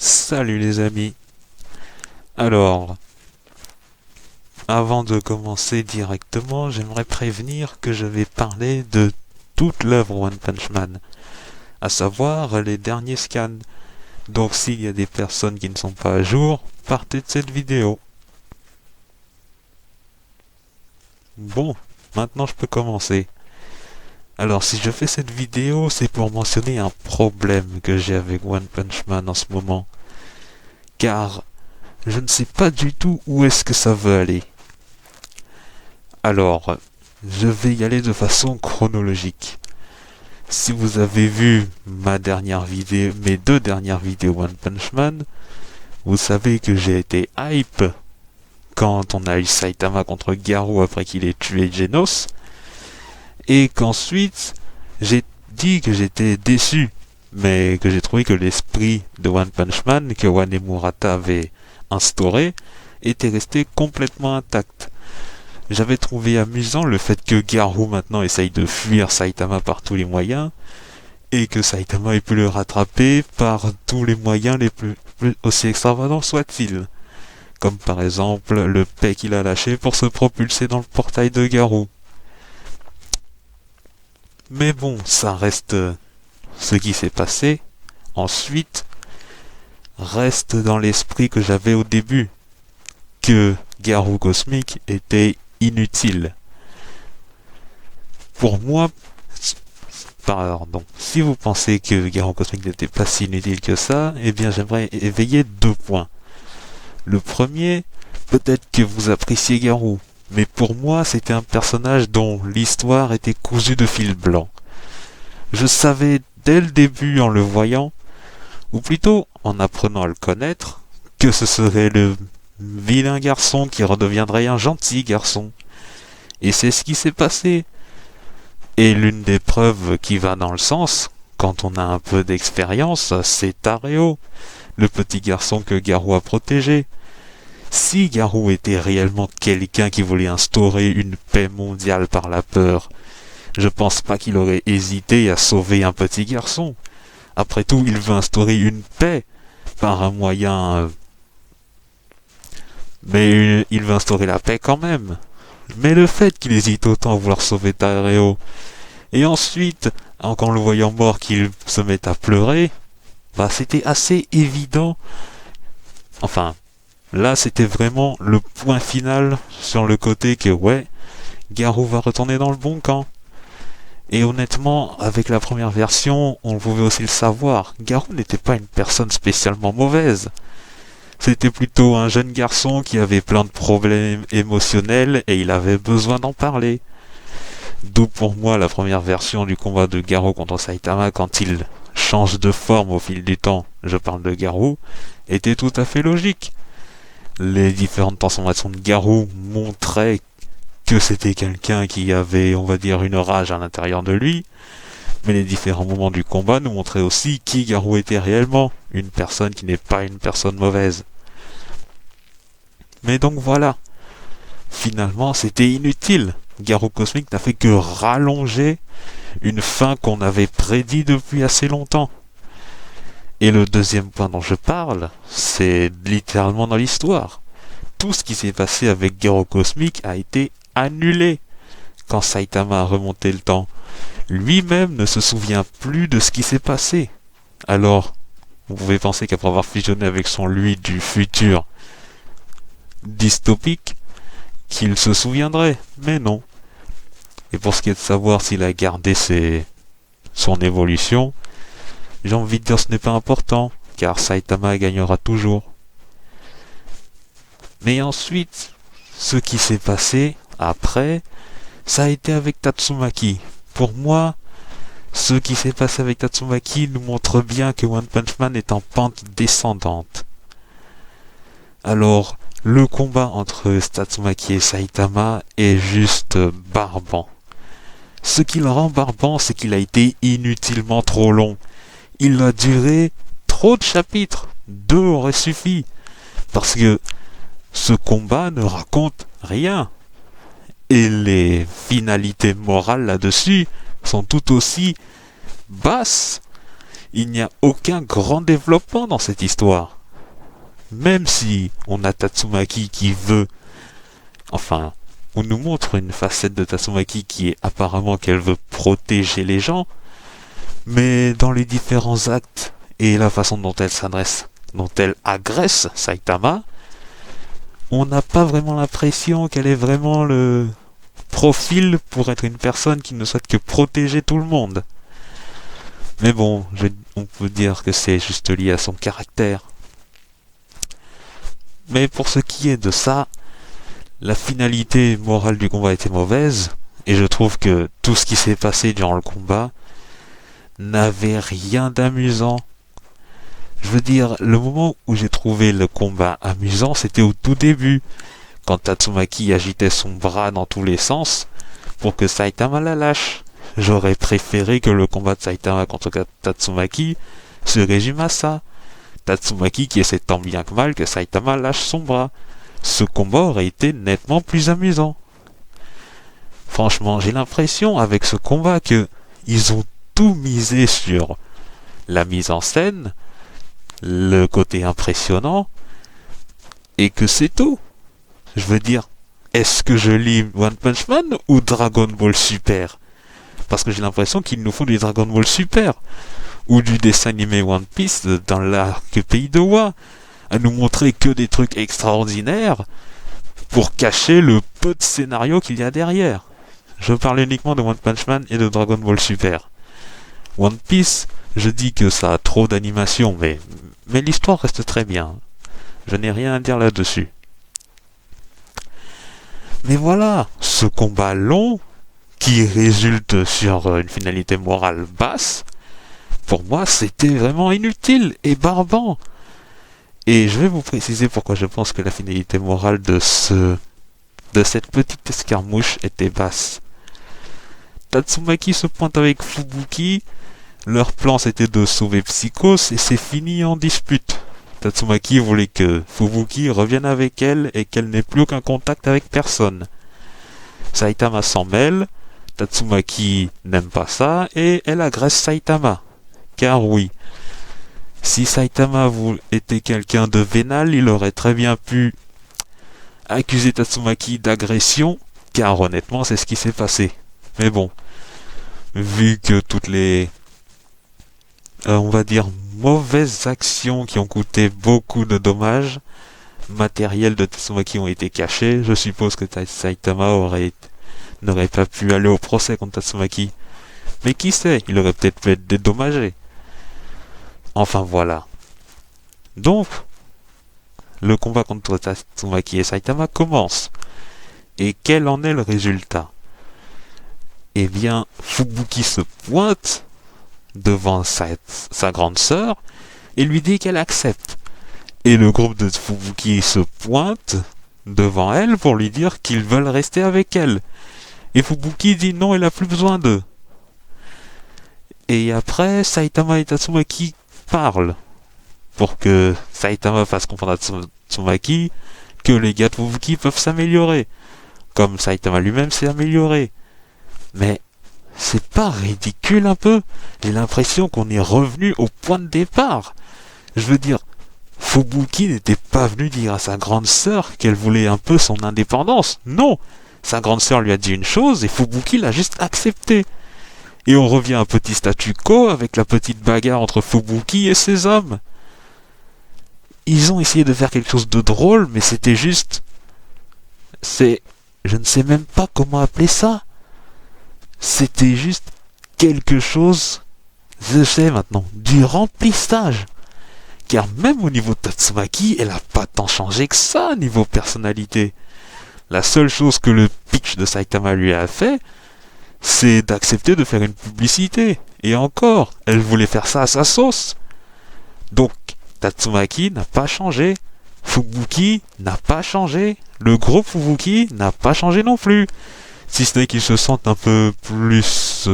Salut les amis. Alors, avant de commencer directement, j'aimerais prévenir que je vais parler de toute l'œuvre One Punch Man, à savoir les derniers scans. Donc s'il y a des personnes qui ne sont pas à jour, partez de cette vidéo. Bon, maintenant je peux commencer. Alors si je fais cette vidéo, c'est pour mentionner un problème que j'ai avec One Punch Man en ce moment. Car je ne sais pas du tout où est-ce que ça veut aller. Alors, je vais y aller de façon chronologique. Si vous avez vu mes deux dernières vidéos One Punch Man, vous savez que j'ai été hype quand on a eu Saitama contre Garou après qu'il ait tué Genos, et qu'ensuite j'ai dit que j'étais déçu, mais que j'ai trouvé que l'esprit de One Punch Man que One et Murata avaient instauré était resté complètement intact. J'avais trouvé amusant le fait que Garou maintenant essaye de fuir Saitama par tous les moyens, et que Saitama ait pu le rattraper par tous les moyens les plus aussi extravagants soient-ils. Comme par exemple le paix qu'il a lâché pour se propulser dans le portail de Garou. Mais bon, ça reste ce qui s'est passé. Ensuite, reste dans l'esprit que j'avais au début, que Garou Cosmique était inutile. Pour moi, pardon, si vous pensez que Garou Cosmique n'était pas si inutile que ça, eh bien j'aimerais éveiller deux points. Le premier, peut-être que vous appréciez Garou, mais pour moi c'était un personnage dont l'histoire était cousue de fil blanc. Je savais dès le début en le voyant, ou plutôt en apprenant à le connaître, que ce serait le vilain garçon qui redeviendrait un gentil garçon. Et c'est ce qui s'est passé. Et l'une des preuves qui va dans le sens, quand on a un peu d'expérience, c'est Tareo, le petit garçon que Garou a protégé. Si Garou était réellement quelqu'un qui voulait instaurer une paix mondiale par la peur, je pense pas qu'il aurait hésité à sauver un petit garçon. Après tout, il veut instaurer une paix par un moyen... Mais il veut instaurer la paix quand même. Mais le fait qu'il hésite autant à vouloir sauver Tareo, et ensuite, en le voyant mort, qu'il se met à pleurer, bah c'était assez évident. Enfin, là c'était vraiment le point final sur le côté que ouais, Garou va retourner dans le bon camp. Et honnêtement, avec la première version, on pouvait aussi le savoir, Garou n'était pas une personne spécialement mauvaise. C'était plutôt un jeune garçon qui avait plein de problèmes émotionnels et il avait besoin d'en parler. D'où pour moi la première version du combat de Garou contre Saitama quand il change de forme au fil du temps, je parle de Garou, était tout à fait logique. Les différentes transformations de Garou montraient que c'était quelqu'un qui avait, on va dire, une rage à l'intérieur de lui, mais les différents moments du combat nous montraient aussi qui Garou était réellement, une personne qui n'est pas une personne mauvaise. Mais donc voilà, finalement c'était inutile. Garou Cosmique n'a fait que rallonger une fin qu'on avait prédit depuis assez longtemps. Et le deuxième point dont je parle, c'est littéralement dans l'histoire. Tout ce qui s'est passé avec Garou Cosmique a été annulé quand Saitama a remonté le temps. Lui-même ne se souvient plus de ce qui s'est passé. Alors, vous pouvez penser qu'après avoir fusionné avec son lui du futur dystopique, qu'il se souviendrait, mais non. Et pour ce qui est de savoir s'il a gardé son évolution, j'ai envie de dire ce n'est pas important, car Saitama gagnera toujours. Mais ensuite, ce qui s'est passé après, ça a été avec Tatsumaki. Pour moi, ce qui s'est passé avec Tatsumaki nous montre bien que One Punch Man est en pente descendante. Alors, le combat entre Tatsumaki et Saitama est juste barbant. Ce qui le rend barbant, c'est qu'il a été inutilement trop long. Il a duré trop de chapitres. 2 auraient suffi. Parce que ce combat ne raconte rien. Et les finalités morales là-dessus sont tout aussi basses. il n'y a aucun grand développement dans cette histoire. Même si on a Tatsumaki qui veut... Enfin, on nous montre une facette de Tatsumaki qui est apparemment qu'elle veut protéger les gens, mais dans les différents actes et la façon dont elle s'adresse, dont elle agresse Saitama, on n'a pas vraiment l'impression qu'elle est vraiment le profil pour être une personne qui ne souhaite que protéger tout le monde. Mais bon, on peut dire que c'est juste lié à son caractère. Mais pour ce qui est de ça, la finalité morale du combat était mauvaise, et je trouve que tout ce qui s'est passé durant le combat n'avait rien d'amusant. Je veux dire, le moment où j'ai trouvé le combat amusant, c'était au tout début, quand Tatsumaki agitait son bras dans tous les sens pour que Saitama la lâche. J'aurais préféré que le combat de Saitama contre Tatsumaki se résume à ça. Tatsumaki qui essaie tant bien que mal que Saitama lâche son bras. Ce combat aurait été nettement plus amusant. Franchement, j'ai l'impression avec ce combat que ils ont tout misé sur la mise en scène, le côté impressionnant, et que c'est tout. Je veux dire, est-ce que je lis One Punch Man ou Dragon Ball Super? Parce que j'ai l'impression qu'il nous faut du Dragon Ball Super, ou du dessin animé One Piece dans l'arc Pays de Wa, à nous montrer que des trucs extraordinaires pour cacher le peu de scénario qu'il y a derrière. Je parle uniquement de One Punch Man et de Dragon Ball Super. One Piece, je dis que ça a trop d'animation, mais l'histoire reste très bien. Je n'ai rien à dire là-dessus. Mais voilà, ce combat long, qui résulte sur une finalité morale basse, pour moi c'était vraiment inutile et barbant. Et je vais vous préciser pourquoi je pense que la finalité morale de cette petite escarmouche était basse. Tatsumaki se pointe avec Fubuki, leur plan c'était de sauver Psychos et c'est fini en dispute. Tatsumaki voulait que Fubuki revienne avec elle et qu'elle n'ait plus aucun contact avec personne. Saitama s'en mêle, Tatsumaki n'aime pas ça et elle agresse Saitama. Car oui, si Saitama était quelqu'un de vénal, il aurait très bien pu accuser Tatsumaki d'agression, car honnêtement c'est ce qui s'est passé. Mais bon, vu que toutes les, on va dire, mauvaises actions qui ont coûté beaucoup de dommages matériels de Tatsumaki ont été cachés, je suppose que Saitama n'aurait pas pu aller au procès contre Tatsumaki. Mais qui sait, il aurait peut-être pu être dédommagé. Enfin voilà. Donc, le combat contre Tatsumaki et Saitama commence. Et quel en est le résultat? Eh bien, Fubuki se pointe devant sa grande sœur et lui dit qu'elle accepte. Et le groupe de Fubuki se pointe devant elle pour lui dire qu'ils veulent rester avec elle. Et Fubuki dit non, elle n'a plus besoin d'eux. Et après, Saitama et Tatsumaki parlent pour que Saitama fasse comprendre à Tatsumaki que les gars de Fubuki peuvent s'améliorer, comme Saitama lui-même s'est amélioré. Mais c'est pas ridicule un peu? J'ai l'impression qu'on est revenu au point de départ. Je veux dire, Fubuki n'était pas venu dire à sa grande sœur qu'elle voulait un peu son indépendance. Non, sa grande sœur lui a dit une chose et Fubuki l'a juste accepté. Et on revient à un petit statu quo avec la petite bagarre entre Fubuki et ses hommes. Ils ont essayé de faire quelque chose de drôle, mais c'était juste... Je ne sais même pas comment appeler ça. C'était juste quelque chose... Je sais maintenant, du remplissage. Car même au niveau de Tatsumaki, elle a pas tant changé que ça niveau personnalité. La seule chose que le pitch de Saitama lui a fait, c'est d'accepter de faire une publicité. Et encore, elle voulait faire ça à sa sauce. Donc, Tatsumaki n'a pas changé. Fubuki n'a pas changé. Le groupe Fubuki n'a pas changé non plus. Si ce n'est qu'ils se sentent un peu plus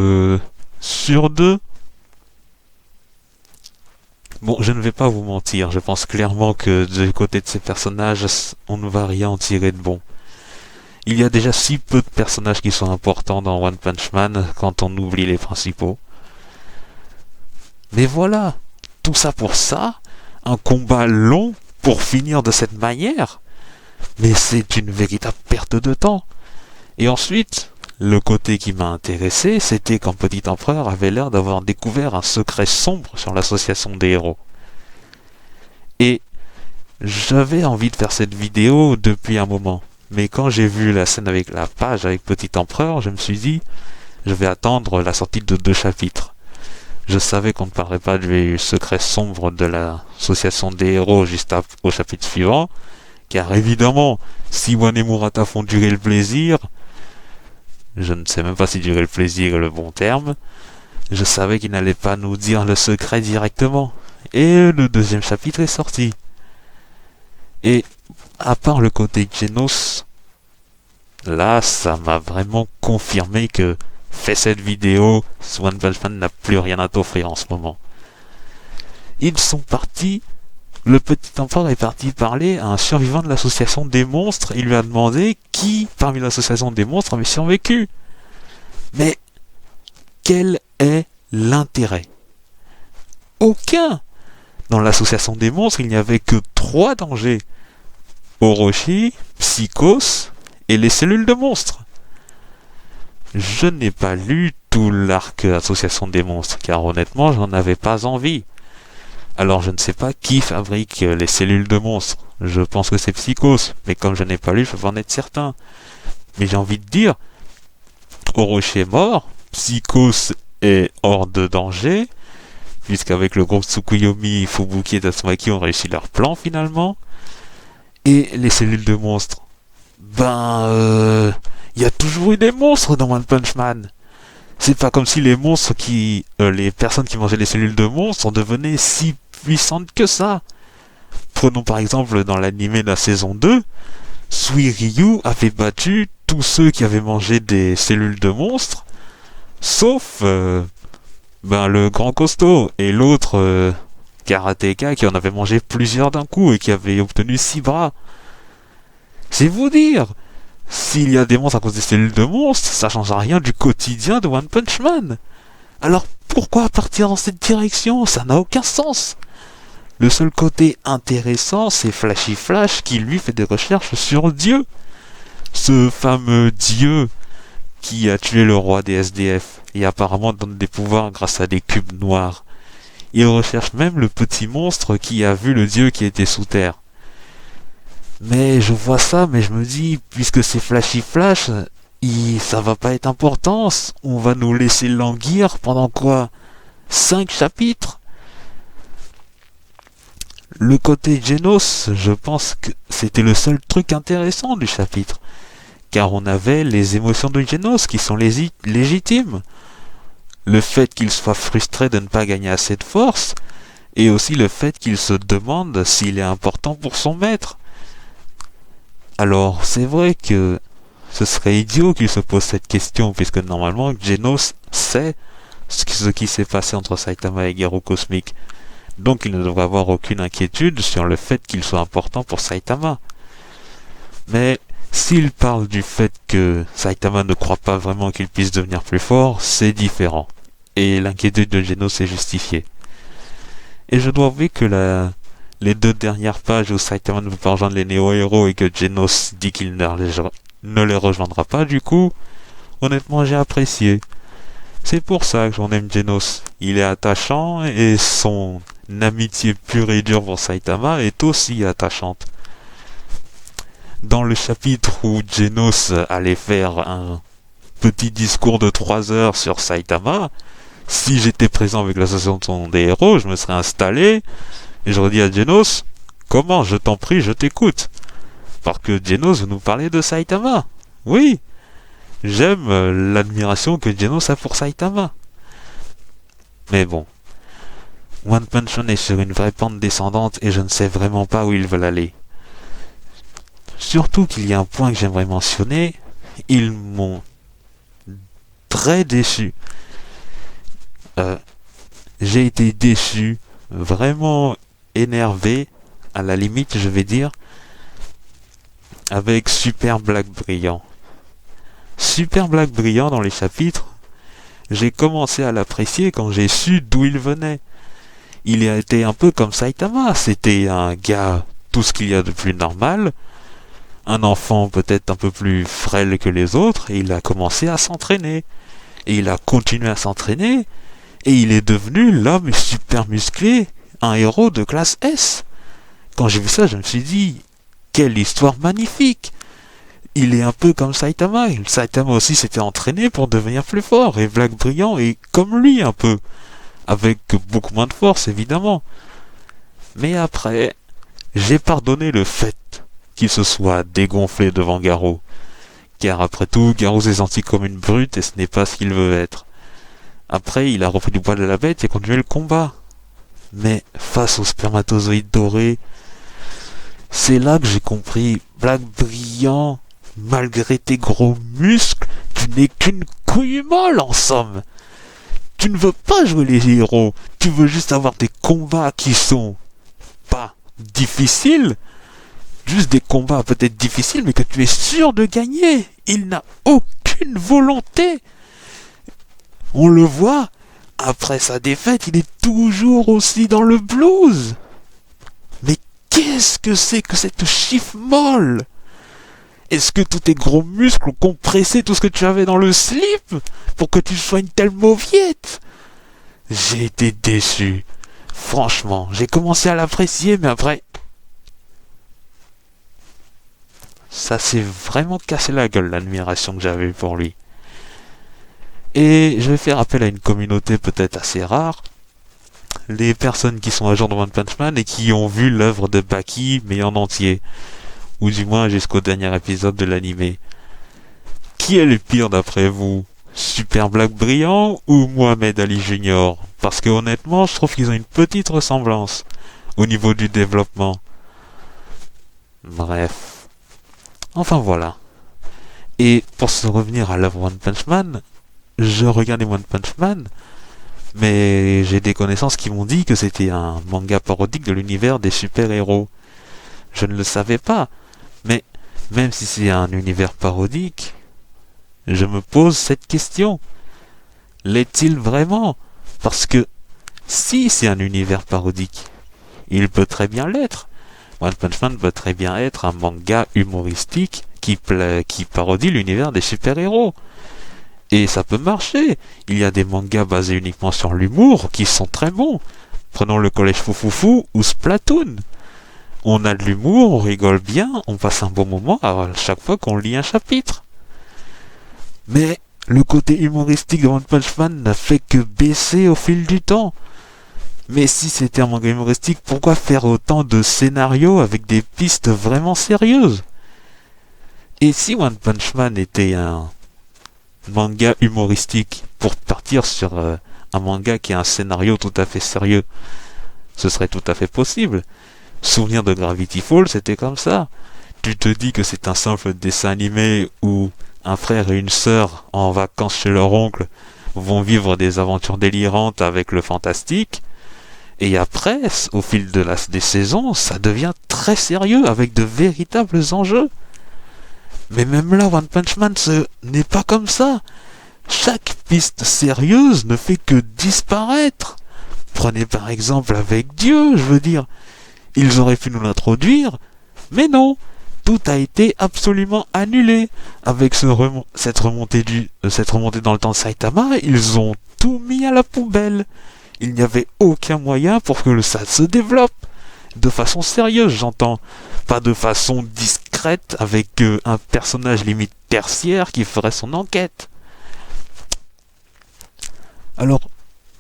sûrs d'eux. Bon, je ne vais pas vous mentir. Je pense clairement que du côté de ces personnages, on ne va rien en tirer de bon. Il y a déjà si peu de personnages qui sont importants dans One Punch Man quand on oublie les principaux. Mais voilà, tout ça pour ça, un combat long pour finir de cette manière. Mais c'est une véritable perte de temps. Et ensuite, le côté qui m'a intéressé, c'était quand Petit Empereur avait l'air d'avoir découvert un secret sombre sur l'association des héros. Et j'avais envie de faire cette vidéo depuis un moment. Mais quand j'ai vu la scène avec la page avec Petit Empereur, je me suis dit, je vais attendre la sortie de 2 chapitres. Je savais qu'on ne parlerait pas du secret sombre de l'association des héros juste au chapitre suivant, car évidemment, si Wan et Murata font durer le plaisir, je ne sais même pas si durer le plaisir est le bon terme, je savais qu'ils n'allaient pas nous dire le secret directement. Et le 2e chapitre est sorti. Et à part le côté Genos, là, ça m'a vraiment confirmé que fais cette vidéo, One Punch Man n'a plus rien à t'offrir en ce moment. Ils sont partis, le Petit Empereur est parti parler à un survivant de l'association des monstres. Il lui a demandé qui, parmi l'association des monstres, avait survécu. Mais quel est l'intérêt? Aucun! Dans l'association des monstres, il n'y avait que 3 dangers. Orochi, Psychos et les cellules de monstres. Je n'ai pas lu tout l'arc Association des monstres, car honnêtement, j'en avais pas envie. Alors je ne sais pas qui fabrique les cellules de monstres. Je pense que c'est Psychos, mais comme je n'ai pas lu, je peux pas en être certain. Mais j'ai envie de dire, Orochi est mort, Psychos est hors de danger, puisqu'avec le groupe Tsukuyomi, Fubuki et Tatsumaki ont réussi leur plan finalement. Et les cellules de monstres, il y a toujours eu des monstres dans One Punch Man. C'est pas comme si les personnes qui mangeaient les cellules de monstres devenaient si puissantes que ça. Prenons par exemple dans l'anime de la saison 2, Suiryu avait battu tous ceux qui avaient mangé des cellules de monstres, sauf le grand costaud et l'autre karatéka qui en avait mangé plusieurs d'un coup et qui avait obtenu 6 bras. C'est vous dire, s'il y a des monstres à cause des cellules de monstres, ça change rien du quotidien de One Punch Man. Alors pourquoi partir dans cette direction? Ça n'a aucun sens. Le seul côté intéressant, c'est Flashy Flash qui lui fait des recherches sur Dieu. Ce fameux Dieu qui a tué le roi des SDF et apparemment donne des pouvoirs grâce à des cubes noirs. Il recherche même le petit monstre qui a vu le Dieu qui était sous terre. Mais je vois ça, mais je me dis, puisque c'est Flashy Flash, ça va pas être important. On va nous laisser languir pendant quoi? 5 chapitres? Le côté Genos, je pense que c'était le seul truc intéressant du chapitre. Car on avait les émotions de Genos qui sont légitimes. Le fait qu'il soit frustré de ne pas gagner assez de force, et aussi le fait qu'il se demande s'il est important pour son maître. Alors, c'est vrai que ce serait idiot qu'il se pose cette question, puisque normalement, Genos sait ce qui s'est passé entre Saitama et Garo Cosmic. Donc, il ne devrait avoir aucune inquiétude sur le fait qu'il soit important pour Saitama. Mais, s'il parle du fait que Saitama ne croit pas vraiment qu'il puisse devenir plus fort, c'est différent. Et l'inquiétude de Genos est justifiée. Et je dois avouer que les 2 dernières pages où Saitama ne veut pas rejoindre les néo-héros et que Genos dit qu'il ne les rejoindra pas, du coup, honnêtement j'ai apprécié. C'est pour ça que j'en aime Genos. Il est attachant et son amitié pure et dure pour Saitama est aussi attachante. Dans le chapitre où Genos allait faire un petit discours de 3 heures sur Saitama, si j'étais présent avec l'association des héros, je me serais installé et j'aurais dit à Genos, comment, je t'en prie, je t'écoute. Parce que Genos veut nous parler de Saitama. Oui, j'aime l'admiration que Genos a pour Saitama. Mais bon, One Punch Man est sur une vraie pente descendante et je ne sais vraiment pas où ils veulent aller. Surtout qu'il y a un point que j'aimerais mentionner, ils m'ont très déçu. J'ai été déçu, vraiment énervé, à la limite je vais dire, avec Super Black Brillant. Super Black Brillant dans les chapitres, j'ai commencé à l'apprécier quand j'ai su d'où il venait. il a été un peu comme Saitama. C'était un gars, tout ce qu'il y a de plus normal, un enfant peut-être un peu plus frêle que les autres, et il a commencé à s'entraîner. Et il a continué à s'entraîner, et il est devenu l'homme super musclé, un héros de classe S. Quand j'ai vu ça, je me suis dit, quelle histoire magnifique! Il est un peu comme Saitama. Saitama aussi s'était entraîné pour devenir plus fort, et Black Brilliant est comme lui un peu, avec beaucoup moins de force évidemment. Mais après, j'ai pardonné le fait qu'il se soit dégonflé devant Garou. Car après tout, Garou s'est senti comme une brute et ce n'est pas ce qu'il veut être. Après, il a repris du poil de la bête et continué le combat. Mais face au spermatozoïde doré, c'est là que j'ai compris, Black Brilliant, malgré tes gros muscles, tu n'es qu'une couille molle en somme. Tu ne veux pas jouer les héros, tu veux juste avoir des combats qui sont pas difficiles, juste des combats peut-être difficiles, mais que tu es sûr de gagner. Il n'a aucune volonté. On le voit, après sa défaite, il est toujours aussi dans le blues. Mais qu'est-ce que c'est que cette chiffre molle? Est-ce que tous tes gros muscles ont compressé tout ce que tu avais dans le slip pour que tu sois une telle mauviette? J'ai été déçu. Franchement, j'ai commencé à l'apprécier, mais après, ça s'est vraiment cassé la gueule, l'admiration que j'avais pour lui. Et je vais faire appel à une communauté peut-être assez rare, les personnes qui sont agents de One Punch Man et qui ont vu l'œuvre de Baki, mais en entier, ou du moins jusqu'au dernier épisode de l'anime. Qui est le pire d'après vous? Super Black Brilliant ou Mohamed Ali Jr.? Parce que honnêtement, je trouve qu'ils ont une petite ressemblance au niveau du développement. Bref. Enfin voilà. Et pour se revenir à l'œuvre One Punch Man, je regardais One Punch Man, mais j'ai des connaissances qui m'ont dit que c'était un manga parodique de l'univers des super-héros. Je ne le savais pas, mais même si c'est un univers parodique, je me pose cette question. L'est-il vraiment? Parce que si c'est un univers parodique, il peut très bien l'être. One Punch Man peut très bien être un manga humoristique qui parodie l'univers des super-héros. Et ça peut marcher. Il y a des mangas basés uniquement sur l'humour qui sont très bons. Prenons le Collège Foufoufou ou Splatoon. On a de l'humour, on rigole bien, on passe un bon moment à chaque fois qu'on lit un chapitre. Mais le côté humoristique de One Punch Man n'a fait que baisser au fil du temps. Mais si c'était un manga humoristique, pourquoi faire autant de scénarios avec des pistes vraiment sérieuses? Et si One Punch Man était un manga humoristique pour partir sur un manga qui a un scénario tout à fait sérieux, ce serait tout à fait possible. Souvenir de Gravity Falls, c'était comme ça. Tu te dis que c'est un simple dessin animé où un frère et une sœur en vacances chez leur oncle vont vivre des aventures délirantes avec le fantastique. Et après, au fil des saisons, ça devient très sérieux avec de véritables enjeux. Mais même là, One Punch Man, ce n'est pas comme ça. Chaque piste sérieuse ne fait que disparaître. Prenez par exemple avec Dieu, je veux dire. Ils auraient pu nous l'introduire, mais non. Tout a été absolument annulé. Avec cette remontée dans le temps de Saitama, ils ont tout mis à la poubelle. Il n'y avait aucun moyen pour que ça se développe. De façon sérieuse, j'entends. Pas de façon discrète avec un personnage limite tertiaire qui ferait son enquête. Alors,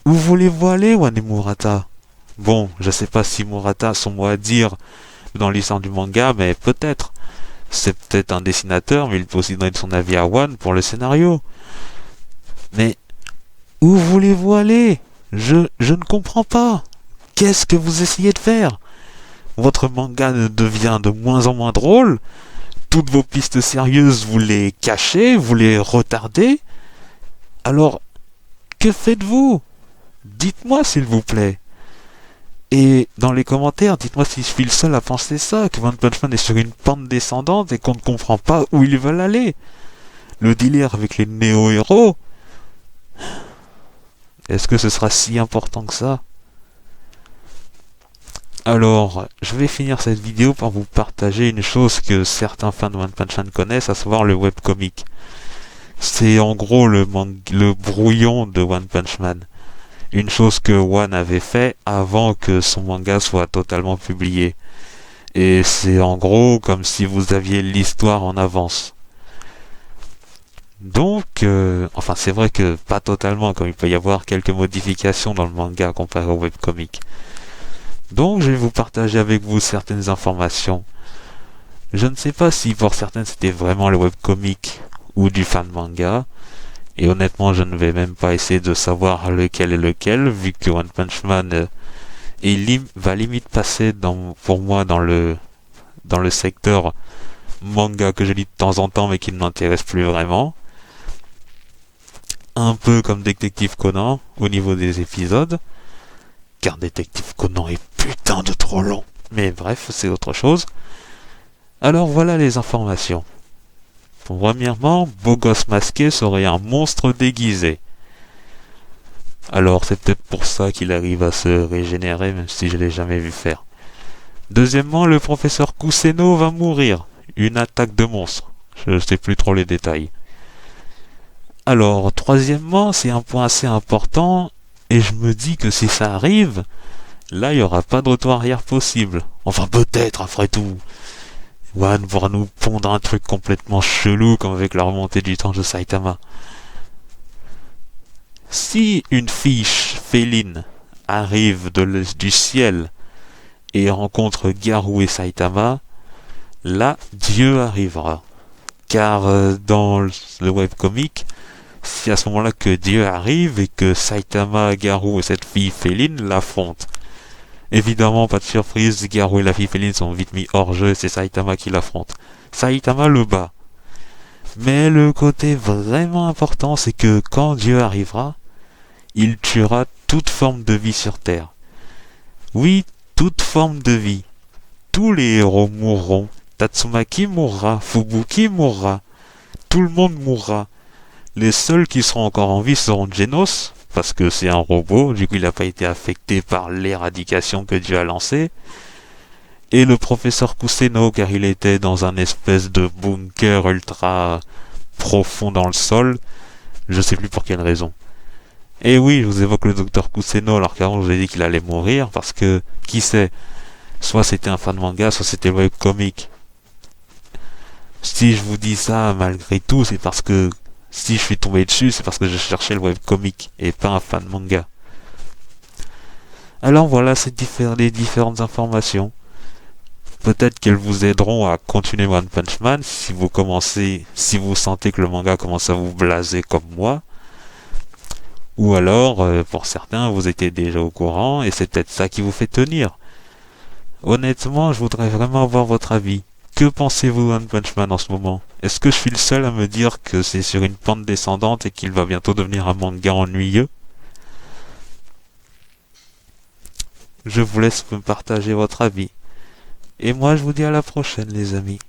où voulez-vous aller, Wane Murata? Bon, je sais pas si Murata a son mot à dire dans l'histoire du manga, mais peut-être. C'est peut-être un dessinateur, mais il peut aussi donner son avis à One pour le scénario. Mais où voulez-vous aller? Je ne comprends pas. Qu'est-ce que vous essayez de faire? Votre manga devient de moins en moins drôle. Toutes vos pistes sérieuses, vous les cachez, vous les retardez. Alors, que faites-vous? Dites-moi s'il vous plaît. Et dans les commentaires, dites-moi si je suis le seul à penser ça, que One Punch Man est sur une pente descendante et qu'on ne comprend pas où ils veulent aller. Le délire avec les néo-héros, est-ce que ce sera si important que ça? Alors, je vais finir cette vidéo par vous partager une chose que certains fans de One Punch Man connaissent, à savoir le webcomic. C'est en gros le brouillon de One Punch Man. Une chose que One avait fait avant que son manga soit totalement publié. Et c'est en gros comme si vous aviez l'histoire en avance. Donc, enfin c'est vrai que pas totalement, comme il peut y avoir quelques modifications dans le manga comparé au webcomic. Donc je vais vous partager avec vous certaines informations. Je ne sais pas si pour certaines c'était vraiment le webcomic ou du fan manga. Et honnêtement, je ne vais même pas essayer de savoir lequel est lequel, vu que One Punch Man va limite passer pour moi dans le secteur manga que je lis de temps en temps mais qui ne m'intéresse plus vraiment. Un peu comme Détective Conan au niveau des épisodes, car Détective Conan est putain de trop long. Mais bref, c'est autre chose. Alors voilà les informations. Premièrement, Beau Gosse Masqué serait un monstre déguisé. Alors c'est peut-être pour ça qu'il arrive à se régénérer, même si je l'ai jamais vu faire. Deuxièmement, le professeur Kuseno va mourir. Une attaque de monstre. Je ne sais plus trop les détails. Alors, troisièmement, c'est un point assez important, et je me dis que si ça arrive, là il n'y aura pas de retour arrière possible. Enfin peut-être après tout. One pourra nous pondre un truc complètement chelou comme avec la remontée du temps de Saitama. Si une fiche féline arrive du ciel et rencontre Garou et Saitama, là Dieu arrivera. Car dans le webcomic, c'est à ce moment-là que Dieu arrive et que Saitama, Garou et cette fille féline l'affrontent. Évidemment, pas de surprise, Garou et la fille féline sont vite mis hors jeu, c'est Saitama qui l'affronte. Saitama le bat. Mais le côté vraiment important, c'est que quand Dieu arrivera, il tuera toute forme de vie sur Terre. Oui, toute forme de vie. Tous les héros mourront. Tatsumaki mourra, Fubuki mourra. Tout le monde mourra. Les seuls qui seront encore en vie seront Genos, parce que c'est un robot, du coup il n'a pas été affecté par l'éradication que Dieu a lancée, et le professeur Kuseno, car il était dans un espèce de bunker ultra profond dans le sol, je sais plus pour quelle raison. Et oui, je vous évoque le docteur Kuseno, alors qu'avant je vous ai dit qu'il allait mourir, parce que, qui sait, soit c'était un fan manga, soit c'était le webcomic. Si je vous dis ça, malgré tout, c'est parce que si je suis tombé dessus, c'est parce que je cherchais le webcomic et pas un fan manga. Alors voilà les différentes informations. Peut-être qu'elles vous aideront à continuer One Punch Man si vous sentez que le manga commence à vous blaser comme moi. Ou alors, pour certains, vous étiez déjà au courant et c'est peut-être ça qui vous fait tenir. Honnêtement, je voudrais vraiment avoir votre avis. Que pensez-vous de One Punch Man en ce moment? Est-ce que je suis le seul à me dire que c'est sur une pente descendante et qu'il va bientôt devenir un manga ennuyeux? Je vous laisse me partager votre avis. Et moi, je vous dis à la prochaine, les amis.